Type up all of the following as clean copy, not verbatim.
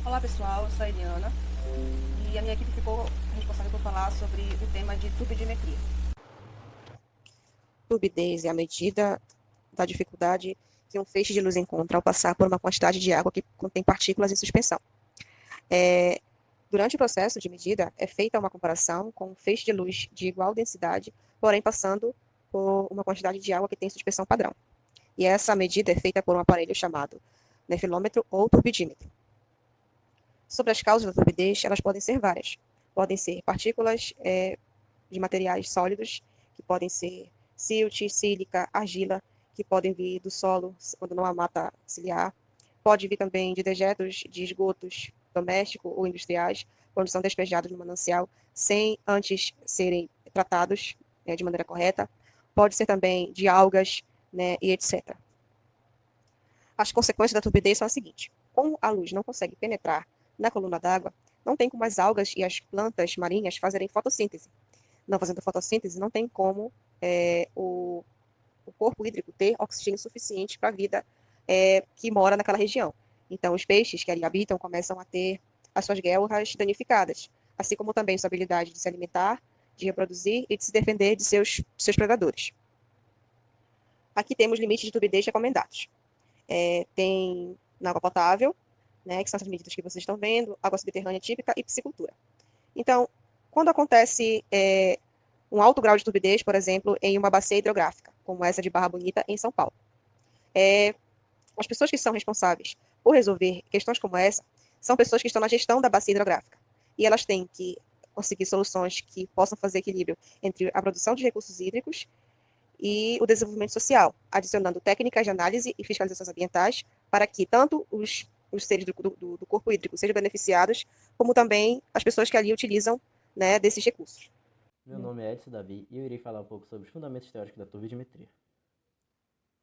Olá pessoal, eu sou a Eliana e a minha equipe ficou responsável por falar sobre o tema de turbidimetria. Turbidez é a medida da dificuldade que um feixe de luz encontra ao passar por uma quantidade de água que contém partículas em suspensão. Durante o processo de medida, é feita uma comparação com um feixe de luz de igual densidade, porém passando por uma quantidade de água que tem suspensão padrão. E essa medida é feita por um aparelho chamado nefilômetro ou turbidímetro. Sobre as causas da turbidez, elas podem ser várias. Podem ser partículas de materiais sólidos, que podem ser silt, sílica, argila, que podem vir do solo quando não há mata ciliar. Pode vir também de dejetos de esgotos domésticos ou industriais, quando são despejados no manancial, sem antes serem tratados de maneira correta. Pode ser também de algas, né, e etc. As consequências da turbidez são as seguintes. Como a luz não consegue penetrar na coluna d'água, não tem como as algas e as plantas marinhas fazerem fotossíntese. Não fazendo fotossíntese, não tem como o corpo hídrico ter oxigênio suficiente para a vida que mora naquela região. Então, os peixes que ali habitam começam a ter as suas guelras danificadas, assim como também sua habilidade de se alimentar, de reproduzir e de se defender de seus predadores. Aqui temos limites de turbidez recomendados. Tem na água potável, né, que são essas medidas que vocês estão vendo, água subterrânea típica e piscicultura. Então, quando acontece um alto grau de turbidez, por exemplo, em uma bacia hidrográfica, como essa de Barra Bonita, em São Paulo, as pessoas que são responsáveis por resolver questões como essa são pessoas que estão na gestão da bacia hidrográfica. E elas têm que conseguir soluções que possam fazer equilíbrio entre a produção de recursos hídricos e o desenvolvimento social, adicionando técnicas de análise e fiscalizações ambientais para que tanto os seres do corpo hídrico sejam beneficiados, como também as pessoas que ali utilizam, né, desses recursos. Meu nome é Edson Davi e eu irei falar um pouco sobre os fundamentos teóricos da turbidimetria.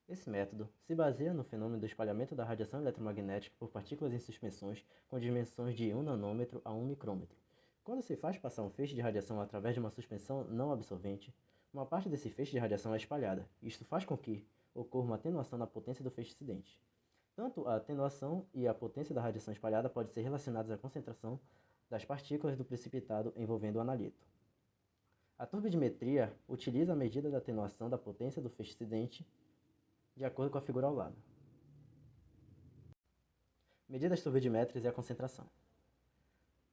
Esse método se baseia no fenômeno do espalhamento da radiação eletromagnética por partículas em suspensões com dimensões de 1 nanômetro a 1 micrômetro. Quando se faz passar um feixe de radiação através de uma suspensão não absorvente, uma parte desse feixe de radiação é espalhada. Isto faz com que ocorra uma atenuação na potência do feixe incidente. Tanto a atenuação e a potência da radiação espalhada podem ser relacionadas à concentração das partículas do precipitado envolvendo o analito. A turbidimetria utiliza a medida da atenuação da potência do feixe incidente de acordo com a figura ao lado. Medidas turbidimétricas e a concentração.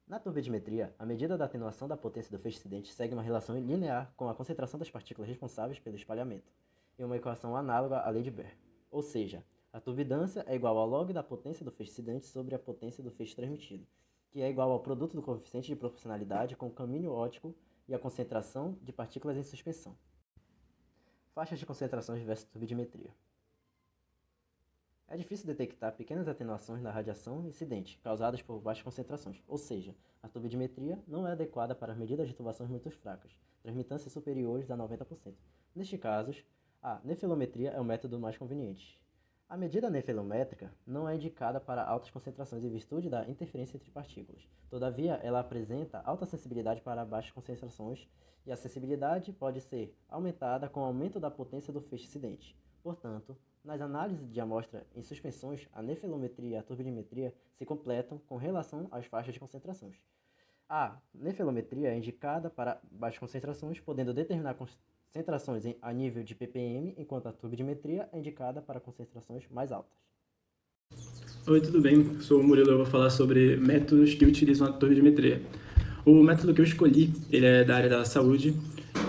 Na turbidimetria, a medida da atenuação da potência do feixe incidente segue uma relação linear com a concentração das partículas responsáveis pelo espalhamento, em uma equação análoga à lei de Baire. Ou seja, a turbidância é igual ao log da potência do feixe incidente sobre a potência do feixe transmitido, que é igual ao produto do coeficiente de proporcionalidade com o caminho óptico e a concentração de partículas em suspensão. Faixas de concentrações versus turbidimetria. É difícil detectar pequenas atenuações na radiação incidente causadas por baixas concentrações, ou seja, a turbidimetria não é adequada para as medidas de turbações muito fracas, transmitâncias superiores a 90%. Nestes casos, a nefilometria é o método mais conveniente. A medida nefilométrica não é indicada para altas concentrações em virtude da interferência entre partículas. Todavia, ela apresenta alta sensibilidade para baixas concentrações e a sensibilidade pode ser aumentada com o aumento da potência do feixe incidente. Portanto, nas análises de amostra em suspensões, a nefilometria e a turbidimetria se completam com relação às faixas de concentrações. A nefilometria é indicada para baixas concentrações, podendo determinar concentrações a nível de ppm, enquanto a turbidimetria é indicada para concentrações mais altas. Oi, tudo bem? Sou o Murilo, eu vou falar sobre métodos que utilizam a turbidimetria. O método que eu escolhi, ele é da área da saúde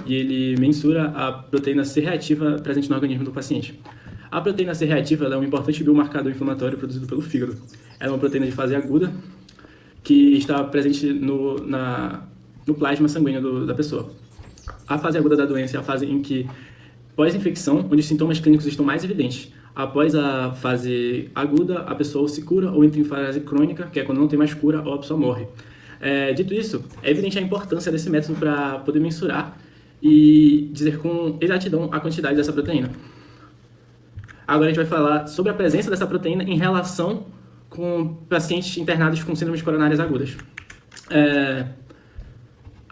e ele mensura a proteína C reativa presente no organismo do paciente. A proteína C reativa é um importante biomarcador inflamatório produzido pelo fígado. Ela é uma proteína de fase aguda que está presente no plasma sanguíneo da pessoa. A fase aguda da doença é a fase em que, pós-infecção, onde os sintomas clínicos estão mais evidentes. Após a fase aguda, a pessoa se cura ou entra em fase crônica, que é quando não tem mais cura ou a pessoa morre. Dito isso, é evidente a importância desse método para poder mensurar e dizer com exatidão a quantidade dessa proteína. Agora a gente vai falar sobre a presença dessa proteína em relação com pacientes internados com síndromes coronárias agudas.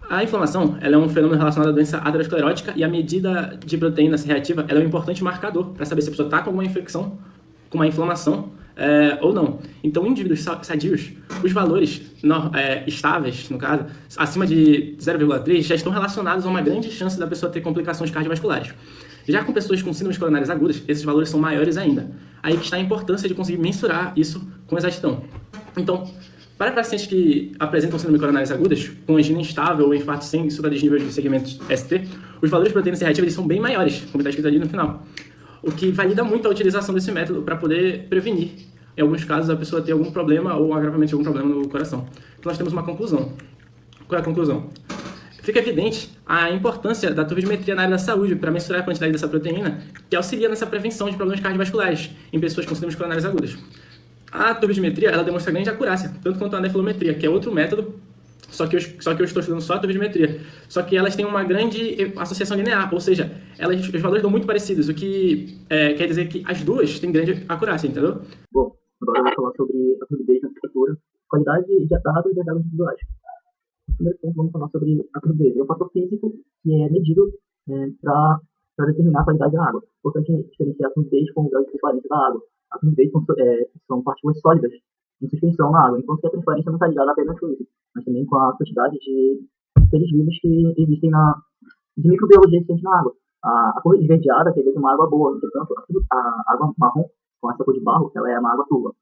A inflamação ela é um fenômeno relacionado à doença aterosclerótica e a medida de proteína C reativa ela é um importante marcador para saber se a pessoa está com alguma infecção, com uma inflamação ou não. Então, em indivíduos sadios, os valores estáveis, no caso, acima de 0,3, já estão relacionados a uma grande chance da pessoa ter complicações cardiovasculares. Já com pessoas com síndromes coronárias agudas, esses valores são maiores ainda. Aí que está a importância de conseguir mensurar isso com exatidão. Então, para pacientes que apresentam síndrome coronárias agudas, com angina instável ou infarto sem supradesnível de segmentos ST, os valores de proteína C reativa eles são bem maiores, como está escrito ali no final. O que valida muito a utilização desse método para poder prevenir, em alguns casos, a pessoa ter algum problema ou agravamento de algum problema no coração. Então, nós temos uma conclusão. Qual é a conclusão? Fica evidente a importância da turbidimetria na área da saúde para mensurar a quantidade dessa proteína que auxilia nessa prevenção de problemas cardiovasculares em pessoas com síndromes coronárias agudas. A turbidimetria ela demonstra grande acurácia, tanto quanto a nefilometria, que é outro método, só que eu estou estudando só a turbidimetria. Só que elas têm uma grande associação linear, ou seja, os valores dão muito parecidos, o que quer dizer que as duas têm grande acurácia, entendeu? Bom, agora eu vou falar sobre a turbidez na arquitetura, qualidade de água e de águas individuais. No primeiro ponto, vamos falar sobre a turbidez. É um fator físico que é medido para determinar a qualidade da água. É importante diferenciar a turbidez com o grau de transparência da água. A turbidez são partículas sólidas em suspensão na água, enquanto que a transparência não está ligada apenas com isso, mas também com a quantidade de seres vivos que existem de microbiologia existente na água. A cor esverdeada quer dizer que é uma água boa, entretanto, a água marrom, com essa cor de barro, ela é uma água turva.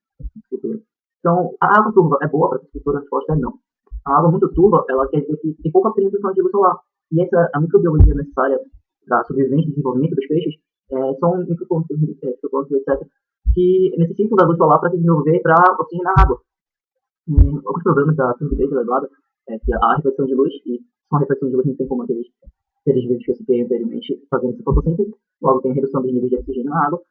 Então, a água turva é boa para a agricultura, a resposta é não. A água muito turva, ela quer dizer que tem pouca penetração de luz solar. E a microbiologia necessária para a sobrevivência e desenvolvimento dos peixes são microplâncton, etc., que necessitam da luz solar para se desenvolver para oxigenar a água. Alguns problemas da turbidez elevada é que a reflexão de luz, e com a reflexão de luz não tem como aqueles seres vivos que eu citei anteriormente fazendo essa fotossíntese, logo tem a redução dos níveis de oxigênio na água.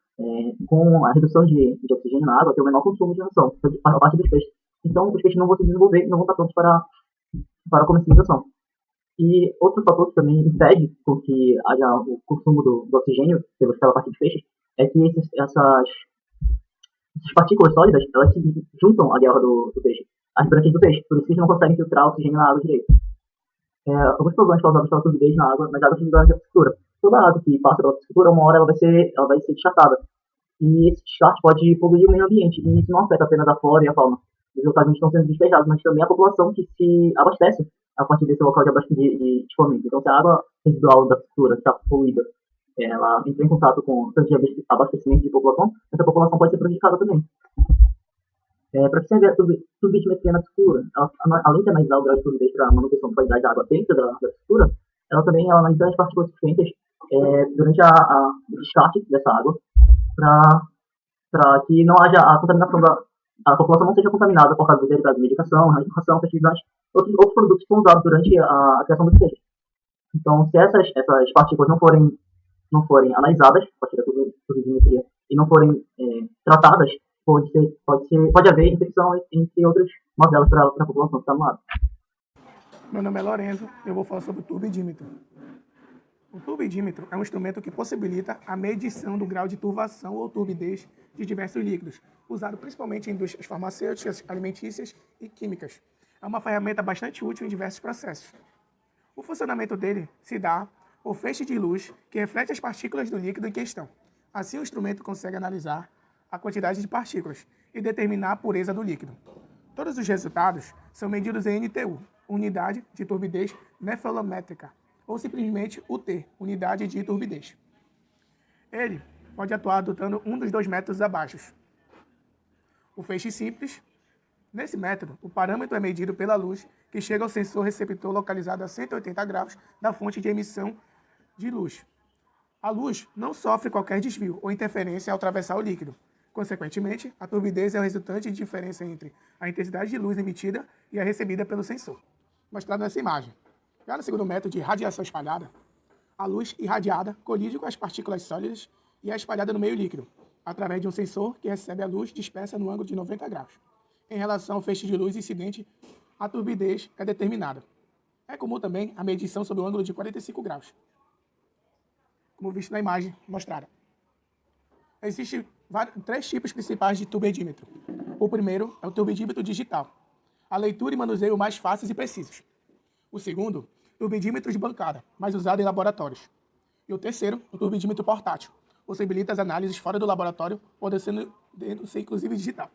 Com a redução de oxigênio na água, tem o menor consumo de ração para a parte dos peixes. Então, os peixes não vão se desenvolver e não vão estar prontos para a comercialização. E outro fator que também impede com que haja o consumo do oxigênio pela parte dos peixes é que essas partículas sólidas, elas se juntam à guerra do peixe, às branquias do peixe, por isso que eles não conseguem filtrar oxigênio na água direito. Alguns problemas causados pela turbidez nas águas residuais da piscicultura. Toda água que passa pela piscicultura, uma hora ela vai ser descartada. E esse descarte pode poluir o meio ambiente, e isso não afeta apenas a flora e a fauna. Os resultados estão sendo despejados, mas também a população que se abastece a partir desse local de escoamento. Então, se a água residual da piscicultura está poluída, ela entra em contato com tanto de abastecimento de população, essa população pode ser prejudicada também. Para que serve a turbidimetria na piscicultura? Além de analisar o grau de turbidez para a manutenção da qualidade da água dentro da piscicultura, ela também analisa as partículas suspentas durante o descarte dessa água, para que não haja a contaminação a população não seja contaminada por causa dos derivados de medicação, ração, fertilizantes, outros produtos que são usados durante a criação dos peixes. Então, se essas partículas não forem analisadas a partir da turbidimetria e não forem tratadas, pode haver infecção entre outras mazelas para a população que está no lado. Meu nome é Lorenzo, eu vou falar sobre o turbidímetro. O turbidímetro é um instrumento que possibilita a medição do grau de turvação ou turbidez de diversos líquidos, usado principalmente em indústrias farmacêuticas, alimentícias e químicas. É uma ferramenta bastante útil em diversos processos. O funcionamento dele se dá por feixe de luz que reflete as partículas do líquido em questão. Assim, o instrumento consegue analisar a quantidade de partículas e determinar a pureza do líquido. Todos os resultados são medidos em NTU, unidade de turbidez nefilométrica, ou simplesmente UT, unidade de turbidez. Ele pode atuar adotando um dos dois métodos abaixo. O feixe simples. Nesse método, o parâmetro é medido pela luz que chega ao sensor receptor localizado a 180 graus da fonte de emissão de luz. A luz não sofre qualquer desvio ou interferência ao atravessar o líquido. Consequentemente, a turbidez é o resultante de diferença entre a intensidade de luz emitida e a recebida pelo sensor, mostrado nessa imagem. Já no segundo método de radiação espalhada, a luz irradiada colide com as partículas sólidas e é espalhada no meio líquido, através de um sensor que recebe a luz dispersa no ângulo de 90 graus. Em relação ao feixe de luz incidente, a turbidez é determinada. É comum também a medição sob o ângulo de 45 graus, como visto na imagem mostrada. Existem três tipos principais de turbidímetro. O primeiro é o turbidímetro digital, a leitura e manuseio mais fáceis e precisos. O segundo, turbidímetro de bancada, mais usado em laboratórios. E o terceiro, o turbidímetro portátil, possibilita as análises fora do laboratório, podendo ser inclusive digital.